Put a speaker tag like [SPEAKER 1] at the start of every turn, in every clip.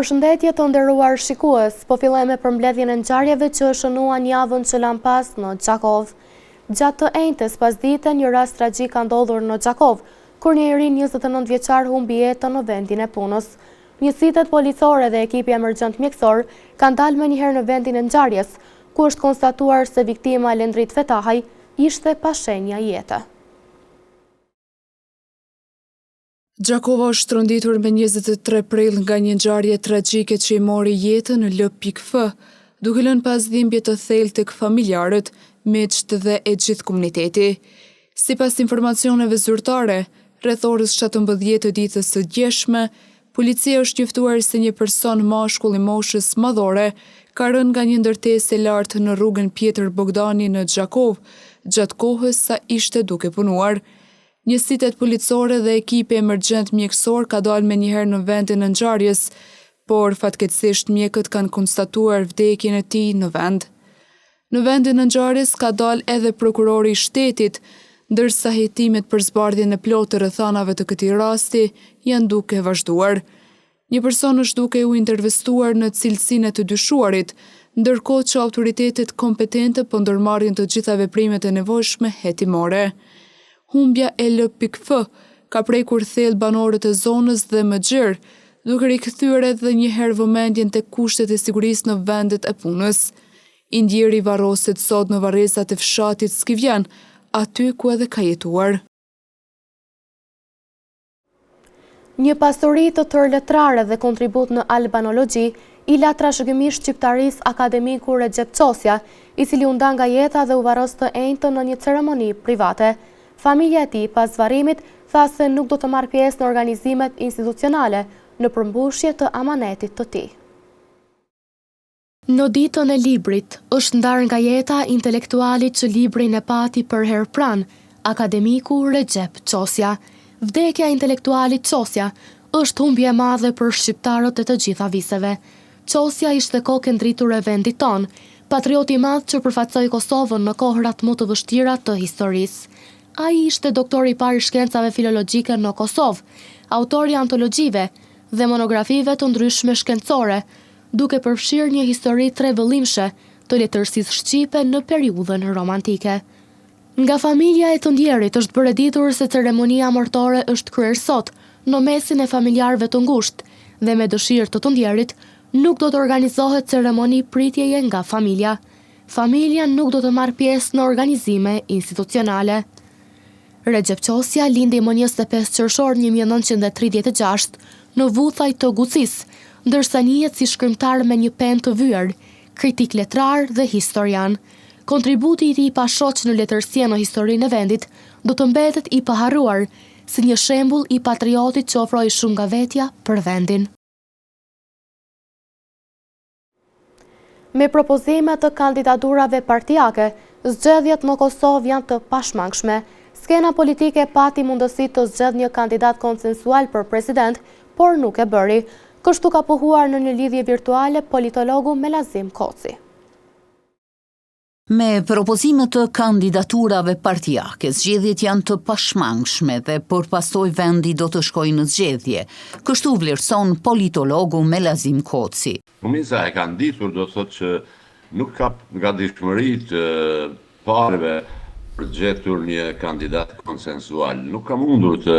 [SPEAKER 1] Përshëndetje të nderuar shikues, po filloj me përmbledhjen e ngjarjeve që shënuan javën që lan pas në Gjakov. Gjatë të enjtes pasdite, një rast tragjik ka ndodhur në Gjakov, kur një iri 29 vjeçar humbi jetën në vendin e punës. Njësitet policore dhe ekipi emergjent mjekësor kanë dalë menjëherë në vendin e ngjarjes, ku është konstatuar se viktima Lendrit Fetahaj ishte pa shenja jete.
[SPEAKER 2] Gjakova është tronditur me 23 prill nga një ngjarje tragjike që i mori jetën në L.F, duke lënë pas dhimbje të thellë tek familjarët, miqt dhe e gjithë komuniteti. Sipas informacioneve zyrtare, rreth orës 17 të ditës së djeshme, policia është njoftuar se një person mashkull i moshës madhore ka rënë nga një ndërtesë e lartë në rrugën Pjetër Bogdani në Gjakov, gjatë kohës sa ishte duke punuar. Njësitet policore dhe ekipi emergjent mjekësor ka dalë menjëherë në vendin e ngjarjes, por fatkeqësisht mjekët kanë konstatuar vdekjen e tij në vend. Në vendin e ngjarjes ka dalë edhe prokurori i shtetit, ndërsa hetimet për zbardhjen e plotë të rrethanave të këtij rasti janë duke vazhduar. Një person është duke u intervistuar në cilësinë e të dyshuarit, ndërkohë që autoritetet kompetente po ndërmarrin të gjitha veprimet e nevojshme hetimore. Humbja e L.F ka prekur thellë banorët e zonës dhe më gjerë, duke rikthyer edhe një herë vëmendjen tek kushtet e sigurisë në vendet e punës. I ndjeri varroset sot në varrezat e fshatit Skivjan, aty ku edhe ka jetuar.
[SPEAKER 1] Një pastori të tërë letrare dhe kontribut në albanologji i la trashëgimisht shqiptarisë akademiku Recep Qosja, i cili u nda nga jeta dhe u varros të enjtën në një ceremoni private. Familja e tij pas varrimit tha se nuk do të marrë pjesë në organizimet institucionale në përmbushje të amanetit të tij. Në ditën e librit është ndarë nga jeta intelektualit që librin e pati për herë pranë, akademiku Recep Qosja. Vdekja e intelektualit Qosja është humbje e madhe për shqiptarët e të gjitha viseve. Qosja ishte kokë ndritur e vendit tonë, patrioti i madh që përfaqësoi Kosovën në kohërat më të vështira të historisë. Ai ishte doktor i parë i shkencave filologjike në Kosovë, autor i antologjive dhe monografive të ndryshme shkencore, duke përfshirë një histori trevëllimshme të letërsisë shqipe në periudhën romantike. Nga familja e të ndjerit është bërë ditur se ceremonia martore është kryer sot në mesin e familjarëve të ngushtë dhe me dëshirë të ndjerit nuk do të organizohet ceremoni pritjeje nga familja. Familja nuk do të marrë pjesë në organizime institucionale. Recep Qosja lindi më 25 qershor 1936 në Vuthaj të Gucis, ndërsa njihet si shkrimtar me një penë të vyer, kritik letrar dhe historian. Kontributi i tij pa shoq në letërsie në historinë e vendit do të mbetet i paharruar si një shembull i patriotit që ofroi shumë nga vetja për vendin. Me propozime të kandidaturave partijake, zgjedhjet në Kosovë janë të pashmangshme. Skena politike pati mundësi të zgjedhë një kandidat konsensual për president, por nuk e bëri. Kështu ka pohuar në një lidhje virtuale politologu Melazim Koci.
[SPEAKER 3] Me propozime të kandidaturave partijake, zgjedhjet janë të pashmangshme dhe përpasoj vendi do të shkojë në zgjedhje. Kështu vlerëson politologu Melazim Koci.
[SPEAKER 4] Shumica e kanë ditur do të thotë që nuk ka gatishmëri të parëve për gjetur një kandidat konsensual. Nuk ka mundur të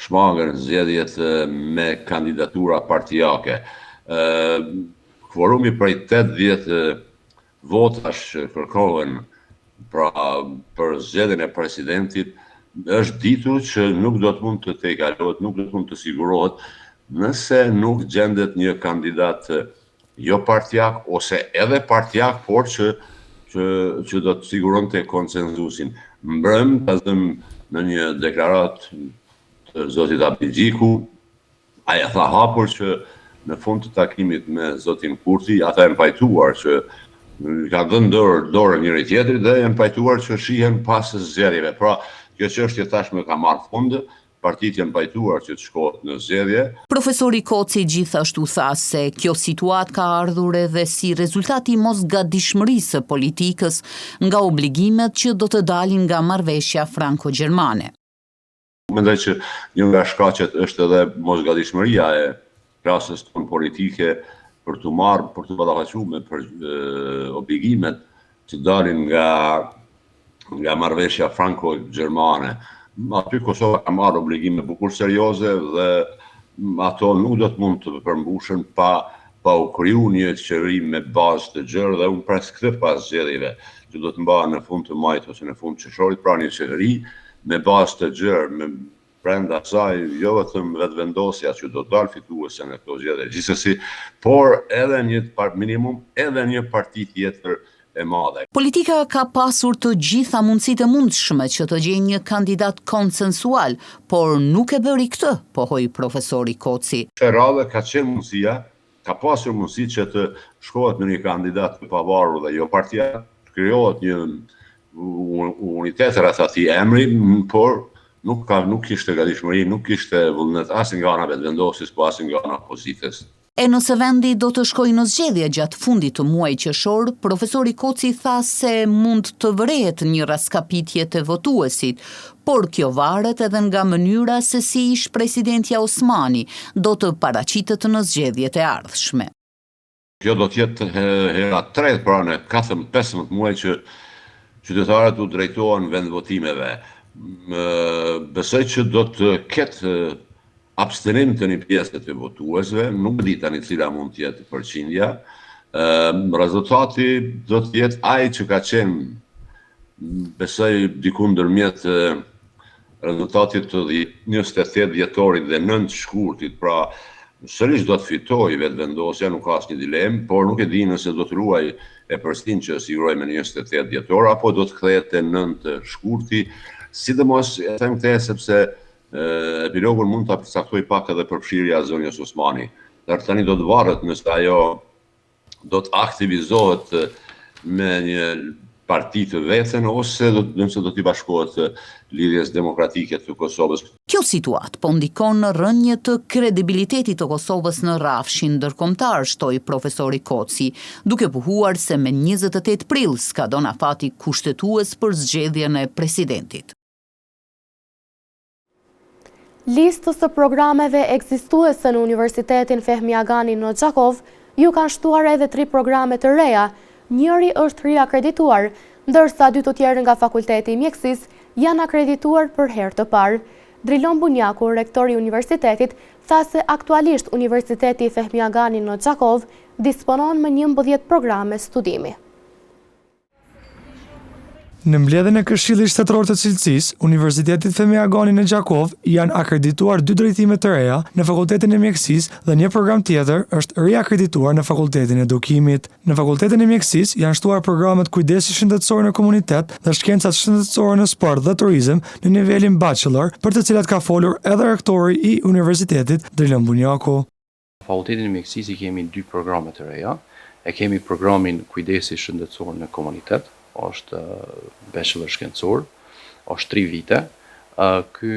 [SPEAKER 4] shmangën zgjedhjet me kandidatura partijake. Kvorumi prej 80 votash kërkohen për zgjedhjen e presidentit është ditur që nuk do të mund të tejkalohet, nuk do të mund të sigurohet nëse nuk gjendet një kandidat jo partijak ose edhe partijak, por që do të siguronte konsensusin. Mbrëm ta zëm në një deklarat të zotit Abidjiku, ai tha hapur që në fund të takimit me zotin Kurti, ata janë pajtuar që ka dhënë dorë njëri tjetrit dhe janë pajtuar që shihen pas zgjedhjeve. Pra, kjo çështje tashmë ka marrë fund. Partitë janë pajtuar që të shkohet në zgjedhje.
[SPEAKER 3] Profesori Koci gjithashtu tha se kjo situatë ka ardhur edhe si rezultat i mosgatishmërisë së politikës nga obligimet që do të dalin nga marrëveshja franko-gjermane.
[SPEAKER 4] Mendoj që një nga shkaqet është edhe mosgatishmëria e klasës tonë politike për të ballafaqur me obligimet që dalin nga marrëveshja franko-gjermane. Aty Kosova ka marrë obligime bukur serioze dhe ato nuk do të mund të përmbushen pa u kriju një qeveri me bazë të gjerë dhe unë pres këtë pas zgjedhjeve që do të mbahen në fund të majit ose në fund të qershorit, pra një qeveri me bazë të gjerë, me brenda saj jo vetëm vetëvendosja që do të dalë fituese në këto zgjedhje gjithsesi, por edhe minimum edhe një parti tjetër e madhe.
[SPEAKER 3] Politika ka pasur të gjitha mundësitë e mundshme që të gjejë një kandidat konsensual, por nuk e bëri këtë, pohoi profesori Koci.
[SPEAKER 4] Radhe ka qenë mundësia, ka pasur mundësi që të shkohet në një kandidat të pavarur dhe jo partia, krijohet një unitet rreth atij emri, por nuk kishte gatishmëri, nuk kishte vullnet as nga ana vetëvendosjes, po as nga ana opozitës.
[SPEAKER 3] E nëse vendi do të shkojë në zgjedhje gjatë fundit të muajit qershor, profesori Koci tha se mund të vërehet një raskapitje të votuesit, por kjo varet edhe nga mënyra se si ish presidentja Osmani do të paraqitet në zgjedhjet e ardhshme.
[SPEAKER 4] Kjo do të jetë hera tretë pra në 15 muaj që qytetarët u drejtohen vendvotimeve. Besoj që do të ketë abstenim të një pjesë të votuesve, nuk di tani cila mund të jetë përqindja. Rezultati do të jetë ai që ka qenë, besoj diku ndërmjet rezultatit të 28 dhjetorit dhe 9 shkurtit, pra sërish do të fitojë vetëvendosja, nuk ka asnjë dilemë, por nuk e di nëse do të ruaj e përstin që siguroj me 28 dhjetor, apo do të kthehet te 9 shkurti, sidomos e them këtë sepse epilogun mund ta përcaktoj pak edhe përfshirja e zonjës Osmani. Tani do të varet nëse ajo do të aktivizohet me një parti të vetën ose nëse do t'i bashkohet lidhjes demokratike të Kosovës.
[SPEAKER 3] Kjo situatë po ndikon në rënje të kredibilitetit të Kosovës në rrafshin ndërkombëtar, shtoi profesori Koci, duke pohuar se me 28 prill s'ka dhënë afati kushtetues për zgjedhjen e presidentit.
[SPEAKER 1] Listës të programeve ekzistuese në Universitetin Fehmi Agani në Gjakov ju kanë shtuar edhe 3 programe të reja, njëri është riakredituar, ndërsa 2 të tjerë nga Fakulteti i Mjekësisë janë akredituar për herë të parë. Drilon Bunjaku, rektori i universitetit, tha se aktualisht Universiteti Fehmi Agani në Gjakov disponon me 11 programe studimi.
[SPEAKER 5] Në mbledhjen e Këshillit Shtetëror të Cilësisë, Universitetit Fehmi Agani në Gjakov janë akredituar 2 drejtime të reja në Fakultetin e Mjekësisë dhe një program tjetër është riakredituar në Fakultetin e Edukimit. Në Fakultetin e Mjekësisë janë shtuar programet Kujdesi shëndetësor në komunitet dhe Shkencat shëndetësore në sport dhe turizëm në nivelin bachelor, për të cilat ka folur edhe rektori i universitetit Drilon Bunjaku.
[SPEAKER 6] Në Fakultetin e Mjekësisë kemi 2 programe të reja. E kemi programin Kujdesi shëndetësor në komunitet, është bachelor shkencor, është 3 vite. Ky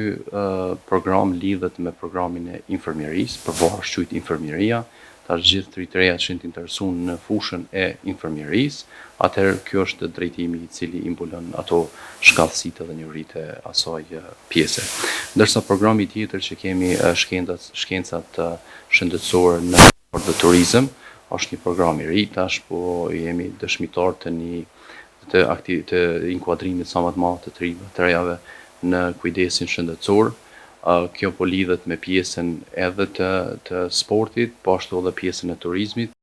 [SPEAKER 6] program lidhet me programin e infermierisë, përvarësh quhet infermieria, tash gjithë të rritëreja që të interesuar në fushën e infermierisë, atëherë kjo është drejtimi i cili i mbulon ato shkallësitë dhe njohuritë e asaj pjese. Ndërsa programi tjetër që kemi shkencat shëndetësore në sport dhe turizëm, është një program i ri, tash po jemi dëshmitar të inkuadrimit sa më të madh të rejave në kujdesin shëndetësor. Kjo po lidhet me pjesën edhe të sportit, po ashtu edhe pjesën e turizmit.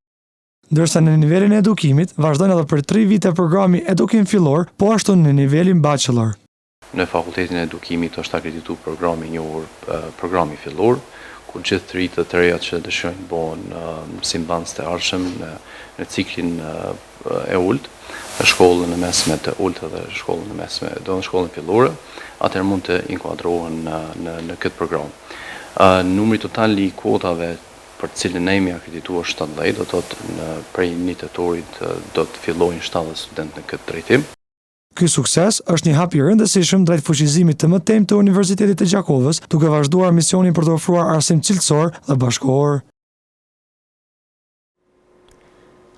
[SPEAKER 5] Ndërsa në nivelin e edukimit vazhdon edhe për 3 vite programi edukim fillor, po ashtu në nivelin bachelor.
[SPEAKER 6] Në Fakultetin e Edukimit është akredituar programi i njohur, programi fillor, ku gjithë të rritët të reja që dëshirojnë bëhen simbanës të ardhshëm në ciklin e ulët, në shkollën e mesme të ulët dhe shkollën e mesme, do në shkollën fillore, atëherë mund të inkuadrohen në këtë program. Numri total i kuotave për cilën ne jemi akredituar 17, do të thotë prej 1 tetorit do të fillojnë 70 studentë në këtë drejtim.
[SPEAKER 5] Ky sukses është një hap i rëndësishëm drejt fuqizimit të mëtejmë të Universitetit të Gjakovës, duke vazhduar misionin për të ofruar arsim cilësor dhe bashkëkohor.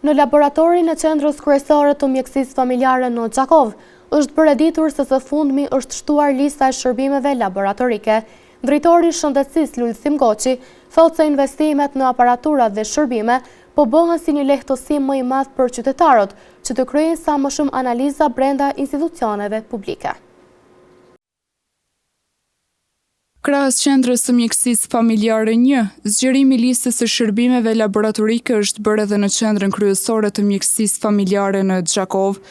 [SPEAKER 1] Në laboratorin e Qendrës Kryesore të Mjekësisë Familjare në Gjakov, është bërë ditur se së fundmi është shtuar lista e shërbimeve laboratorike, Drejtori i Shëndetësisë Lulzim Goçi thotë se investimet në aparatura dhe shërbime po bëhen si një lehtësim më i madh për qytetarët që të kryejnë sa më shumë analiza brenda institucioneve publike.
[SPEAKER 2] Krahas qendrës së mjekësisë familjare 1, zgjerimi i listës së shërbimeve laboratorike është bërë edhe në qendrën kryesore të mjekësisë familjare në Gjakov.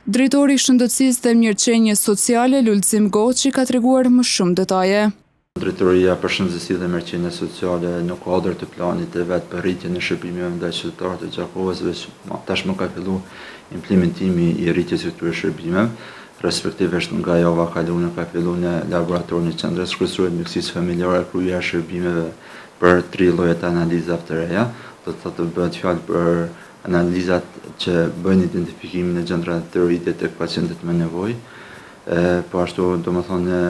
[SPEAKER 2] Drejtori i Shëndetësisë dhe Mirëqenies Sociale Lulzim Goçi ka treguar më shumë detaje.
[SPEAKER 7] Drejtoria për Shëndetësi dhe Mirëqenie Sociale në kuadër të planit të vet për rritjen e shërbimeve ndaj qytetarëve të Gjakovës, tashmë ka filluar implementimi i rritjes së këtyre shërbimeve. Respektivisht nga java kaluar ka filluar në laboratorin e qendrës kryesore të mjekësisë familjare kryerja e shërbimeve për 3 lloje të analizave të reja, do të thotë bëhet fjalë për analizat që bëjnë identifikimin e gjendrave të rritje tek pacientët me nevojë. Po ashtu domethënë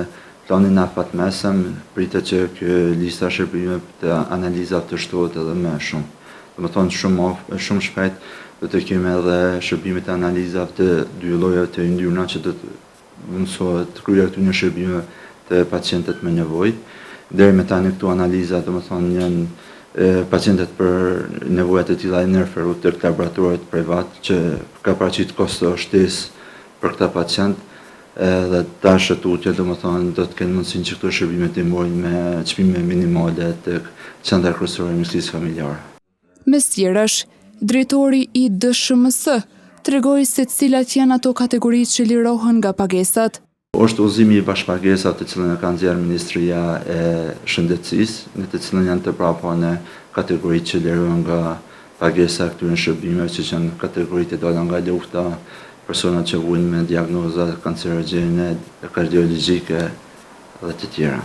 [SPEAKER 7] planin afatmesëm pritet që kjo lista shërbimeve të analizave të shtohet edhe më shumë. Domethënë shumë shpejt do të kemi edhe shërbimet e analizave të 2 llojeve të yndyrna që do të mundsohet kryerja e këtyre shërbimeve të pacientët me nevojë. Deri me tani këto analiza domethënë janë pacientët për nevojat e tilla janë referuar tek laboratoret privat që ka paraqit kosto shtesë për këta pacient dhe tash tutje domethënë do të kenë mundësinë që këto shërbime të mbojnë me çmime minimale tek qendra kryesore e mjekësisë familjare.
[SPEAKER 2] Mes tjerash, drejtori i DSHMS tregoi se cilat janë ato kategori që lirohen nga pagesat.
[SPEAKER 7] Është udhëzimi i bashkëpagesave të cilën e ka nxjerrë Ministria e Shëndetësisë, në të cilën janë të prapanë kategoritë që lirohen nga pagesa këtyre shërbimeve, që janë kategoritë e dala nga lufta, personat që vujnë me diagnoza kancerogjene, kardiologjike dhe të tjera.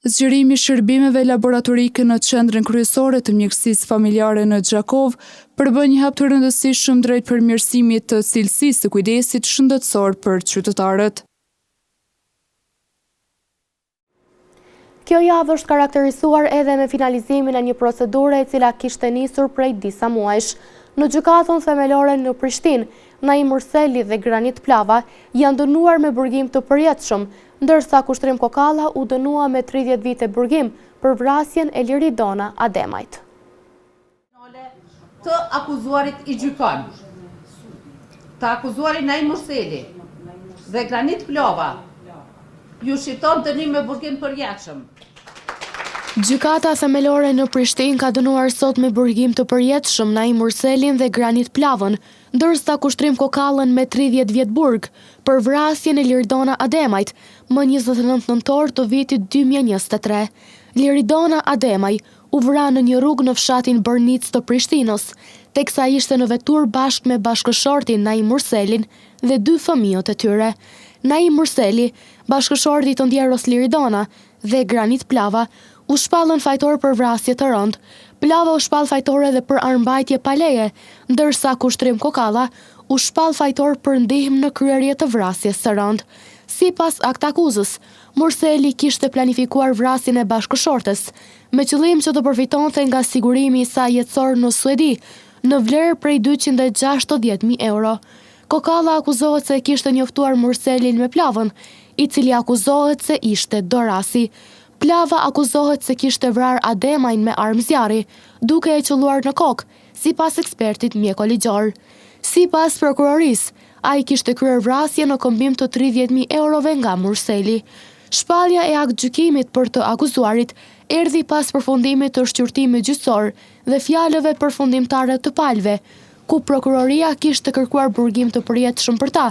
[SPEAKER 2] Zgjerimi i shërbimeve laboratorike në qendrën kryesore të mjekësisë familjare në Gjakov përbën një hap të rëndësishëm drejt përmirësimit të cilësisë së kujdesit shëndetësor për qytetarët.
[SPEAKER 1] Kjo javë është karakterizuar edhe me finalizimin e një procedure e cila kishte nisur prej disa muajsh. Në gjykatën themelore në Prishtinë, Naim Murseli dhe Granit Plava janë dënuar me burgim të përjetshëm, ndërsa Kushtrim Kokalla u dënua me 30 vite burgim për vrasjen e Liridona Ademajt.
[SPEAKER 8] Të akuzuarit i gjykon, të akuzuarit Naim Murseli dhe Granit Plava ju shiton dënim me burgim përjetshëm.
[SPEAKER 1] Gjykata themelore në Prishtinë ka dënuar sot me burgim të përjetshëm Naim Murselin dhe Granit Plavën, ndërsa Kushtrim Kokallën me 30 vjet burg për vrasjen e Liridona Ademajt më 29 nëntor të vitit 2023. Liridona Ademaj u vra në një rrugë në fshatin Bërnic të Prishtinës, teksa ishte në vetur bashkë me bashkëshortin Naim Murselin dhe 2 fëmijët e tyre. Naim Murseli, bashkëshorti të ndjeros Liridona dhe Granit Plava u shpallën fajtor për vrasje të rëndë. Plava u shpall fajtor edhe për armbajtje pa leje, ndërsa Kushtrim Kokalla u shpall fajtor për ndihmë në kryerje të vrasjes së rëndë. Sipas aktakuzës, Murseli kishte planifikuar vrasjen e bashkëshortes, me qëllim që të përfitonte nga sigurimi i saj jetësor në Suedi, në vlerë prej 260.000 euro. Kokalla akuzohet se kishte njoftuar Murselin me Plavën, i cili akuzohet se ishte dorasi. Plava akuzohet se kishte vrar Ademajn me armë zjarri, duke e qelluar në kokë, sipas ekspertit mjekoligjor. Sipas prokurorisë, ai kishte kryer vrasje në kombim të 30.000 eurove nga Murseli. Shpallja e aktgjykimit për të akuzuarit erdhi pas përfundimit të shqyrtimit gjyqësor dhe fjalëve përfundimtare të palëve, ku prokuroria kishte kërkuar burgim të përjetshëm për ta,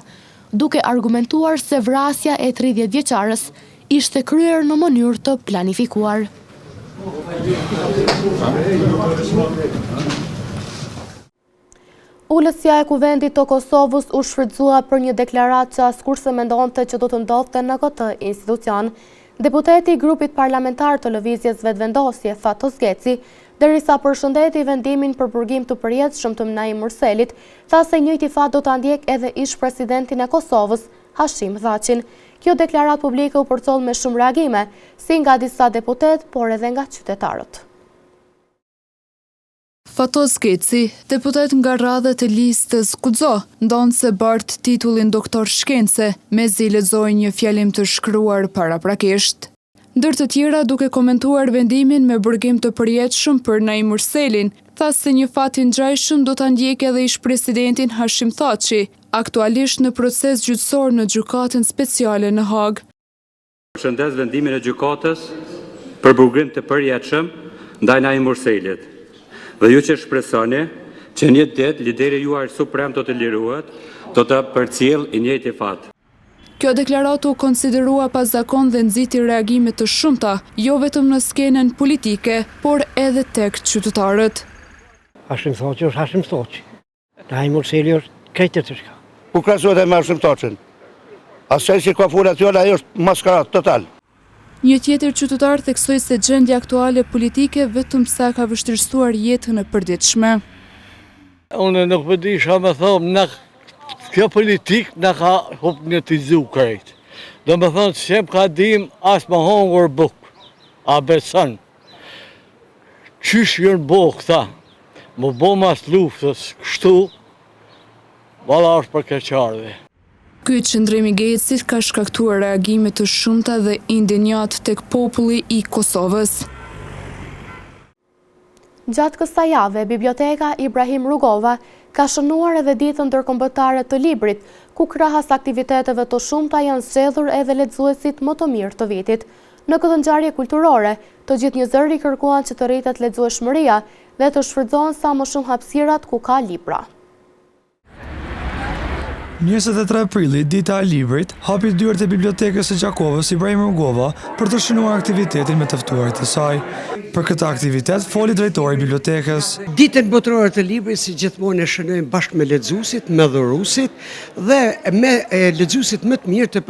[SPEAKER 1] duke argumentuar se vrasja e 30 vjeçarës ishte kryer në mënyrë të planifikuar. Ulësja e Kuvendit të Kosovës u shfrytëzua për një deklaratë që askurse mendonte që do të ndodhte në këtë institucion. Deputeti i grupit parlamentar të Lëvizjes Vetëvendosje, Fatos Geci, derisa përshëndeti vendimin për burgim të përjetshëm të Naim Murselit, tha se njëjti fat do ta ndjek edhe ish presidentin e Kosovës, Hashim Thaçin. Kjo deklaratë publike u përcoll me shumë reagime, si nga disa deputet, por edhe nga qytetarët.
[SPEAKER 2] Fatos Geci, deputet nga radhët e listës Guxo, ndonë se bart titullin doktor shkence, mezi lexoi një fjalim të shkruar paraprakisht. Ndër të tjera duke komentuar vendimin me burgim të përjetshëm për Naim Murselin, tha se një fat i ngjajshëm do ta ndjekë edhe ish-presidentin Hashim Thaçi, aktualisht në proces gjyqësor në gjykatën speciale në Hagë.
[SPEAKER 9] Përshëndes vendimin e gjykatës për burgim të përjetshëm ndaj Naim Murselit. Dhe ju që shpresoni që një ditë lideri juaj suprem do të lirohet, do të përcjell i njëjti fat.
[SPEAKER 2] Kjo deklaratë u konsiderua pazakon dhe nxiti reagime të shumta, jo vetëm në skenën politike, por edhe tek qytetarët.
[SPEAKER 10] Hashim Thaçi është Hashim Thaçi. Naim Murseli është krejtër të shka.
[SPEAKER 11] Ku krahasohet me Hashim Thaçin? Asaj që ka folur aty ajo është maskarat total.
[SPEAKER 2] Një tjetër qytetar theksoi se gjendja aktuale politike vetëm sa ka vështirësuar jetën e përditshme.
[SPEAKER 10] Unë nuk po di çfarë më them, kjo politik na ka hipnotizuar krejt. Do më thonë çem ka dim as më hongur buk. A beson? Qysh jën bo këta? Më bo mas luftës kështu, valla është për keqardhje.
[SPEAKER 2] Ky qëndrim i Gatsit ka shkaktuar reagime të shumta dhe indenjat tek populli i Kosovës.
[SPEAKER 1] Gjatë kësaj jave, Biblioteka Ibrahim Rugova ka shënuar edhe ditën ndërkombëtare të librit, ku krahas aktiviteteve të shumta janë zgjedhur edhe lexuesit më të mirë të vitit. Në këtë ngjarje kulturore, të gjithë njerëzit kërkuan që të rritet lexueshmëria dhe të shfrytëzohen sa më shumë hapësirat ku ka libra.
[SPEAKER 5] 23 aprilli, dita e librit, hapi dyert e Bibliotekës së Gjakovës Ibrahim Rugova për të shënuar aktivitetin me të ftuarit e saj. Për këtë aktivitet foli drejtori i bibliotekës.
[SPEAKER 12] Ditën botërore të librit si gjithmonë e shënojmë bashkë me lexuesit, me dhuruesit dhe me lexuesit më të mirë të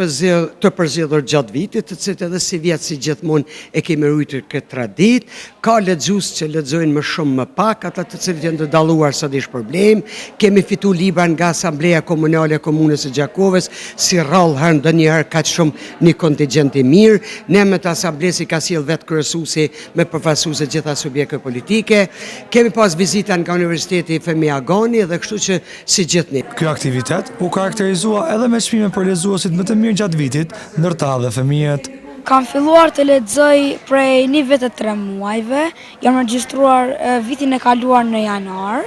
[SPEAKER 12] përzgjedhur gjatë vitit, të cilët edhe si vjet si gjithmonë e kemi ruajtur këtë traditë. Ka lexues që lexojnë më shumë më pak, ata të cilët janë të dalluar sa dish problem. Kemi fituar libra nga Asambleja Komunale e Komunës së Gjakovës, si rrallë herë ndonjëherë kaq shumë një kontingjent i mirë. Ne me të asamblesë ka sjell vetë kryesuesi me përfaqësues të gjitha subjekte politike. Kemi pas vizita nga Universiteti Femi Agani dhe kështu që si gjithnjë.
[SPEAKER 5] Ky aktivitet u karakterizua edhe me çmime për lexuesit më të mirë gjatë vitit, ndër ta dhe fëmijët.
[SPEAKER 13] Kam filluar të lexoj prej 1 vit e 3 muajve, jam regjistruar vitin e kaluar në janar,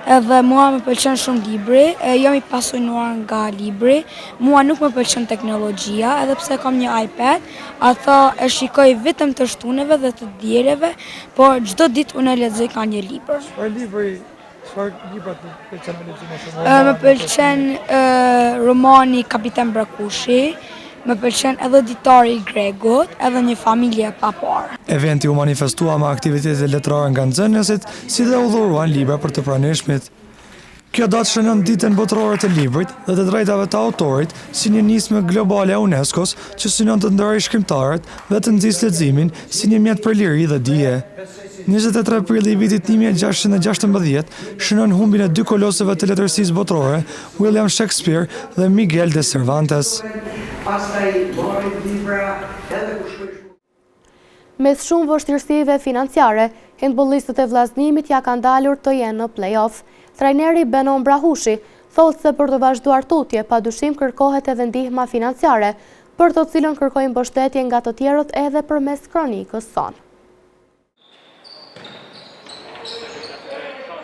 [SPEAKER 13] edhe mua më pëlqen shumë libri, jam i pasionuar nga libri, mua nuk më pëlqen teknologjia, edhe pse kam një iPad, ato e shikoj vetëm të shtuneve dhe të djereve, por çdo ditë unë lexoj ka një libër.
[SPEAKER 5] Çfarë libra të pëlqen me lexuar më shumë?
[SPEAKER 13] Më pëlqen romani Kapitan Brakushi, më pëlqen edhe Ditari i Gregut, edhe Një familje pa parë.
[SPEAKER 5] Eventi u manifestua me aktivitete letrare nga nxënësit, si dhe u dhuruan libra për të pranishmit. Kjo datë shënon ditën botërore të librit dhe të drejtave të autorit si një nismë globale e UNESCO-s që synon të ndërrojë shkrimtarët dhe të nxjisë leximin si një mjet për liri dhe dije. 23 aprilli i vitit 1616 shënon humbin e 2 kolosëve të letërsisë botërore, William Shakespeare dhe Miguel de Cervantes.
[SPEAKER 1] Mes shumë vështirësive financiare, handbollistët e vllaznimit ja kanë dalur të jenë në play-off. Trajneri Benon Brahushi thotë se për të vazhduar tutje, padyshim kërkohet edhe ndihma financiare, për të cilën kërkojnë mbështetje nga të tjerët edhe përmes kronikës sonë.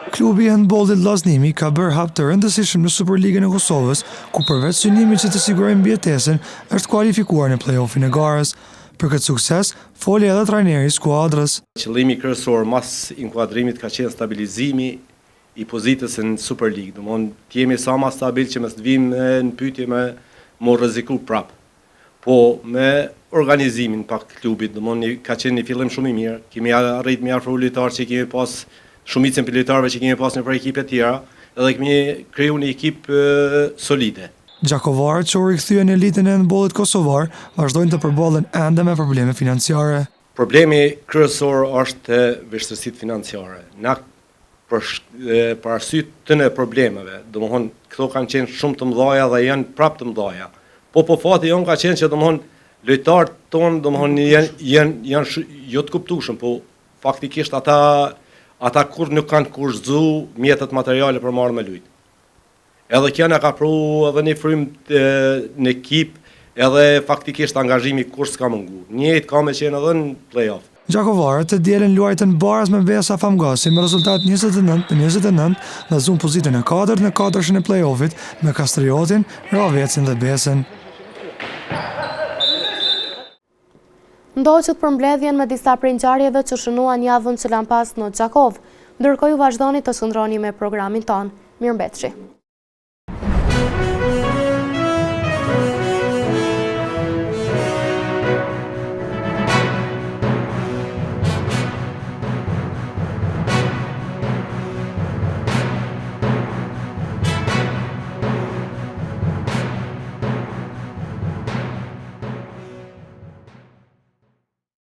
[SPEAKER 5] Klubi i handbollit Vllaznimi ka bërë hap të rëndësishëm në Superligën e Kosovës, ku përveç synimit që të sigurojë mbijetesën, është kualifikuar në play-offin e garës. Për këtë sukses, foli edhe trajneri i skuadrës.
[SPEAKER 14] Qëllimi kryesor mas inkuadrimit ka qenë stabilizimi i pozitës në Superligë. Domthon, të jemi sa më stabil që mos të vim në pyetje me mo rreziku prap. Po me organizimin pak klubit, domthon ka qenë një fillim shumë i mirë. Kemi arritur me afro lojtarë që kemi pas shumicën e lojtarëve që kemi pas në për ekipe të tjera, edhe kemi krijuar një ekip solide.
[SPEAKER 5] Gjakovarët që u rikthyen në elitën e handbollit kosovar vazhdojnë të përballen ende me probleme financiare.
[SPEAKER 14] Problemi kryesor është vështirësitë financiare. Na për arsye të në problemeve, domthon këto kanë qenë shumë të mëdha dhe janë prapë të mëdha. Po fati jon ka qenë që domthon lojtarët tonë domthon janë jo të kuptueshëm, po faktikisht ata kur nuk kanë kurzu mjetet materiale për marrë me lujt. Edhe kjo na ka pru edhe një frym në ekip edhe faktikisht angazhimi kur s'ka mungu. Njëjtë ka me qenë edhe në play-off.
[SPEAKER 5] Gjakovarët të dielën luajtën baraz me Besa Famgasi me rezultat 29-29 dhe zunë pozitën e 4 në 4-shën e play-offit me Kastriotin, Ravecin dhe Besën.
[SPEAKER 1] Ndoqët për mbledhjen me disa prej ngjarjeve që shënuan javën që lan pas në Gjakov, ndërkohë ju vazhdoni të shndroni me programin ton. Mirëmbëngjes.